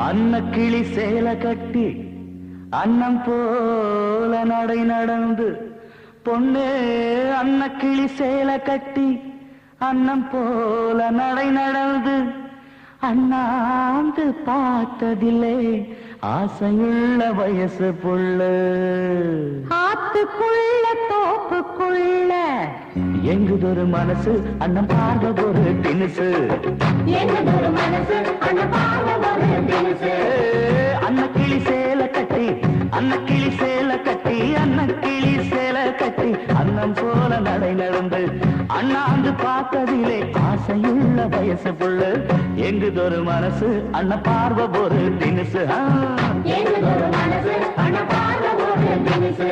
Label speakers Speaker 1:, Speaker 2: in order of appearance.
Speaker 1: அன்ன கிளி சேலை கட்டி அன்னம் போல நடை நடந்து பொண்ணு அன்ன கிளி சேலை கட்டி அன்னம் போல நடை நடந்து அண்ணாந்து பார்த்ததில்லை ஆசையுள்ள வயசு புள்ள
Speaker 2: ஆத்துக்குள்ள தோப்புக்குள்ள
Speaker 1: எங்குதொரு மனசு அண்ணன் பார்வ ஒரு தினுசு
Speaker 2: எங்கதொரு மனசு அந்த பாவம் தினசு
Speaker 1: அன்ன கிளி சேலை கட்டி அன்ன கிளி சேலை கட்டி அன்ன கிளி சேலை கட்டி அன்னம் போல நடை நடந்து அண்ணாந்து பார்த்ததிலே ஆசையுள்ள வயசு புள்ள எங்குதொரு மனசு அண்ண பார்வ ஒரு தினுசு
Speaker 2: எங்கதொரு மனசு அந்த பாவம் தினசு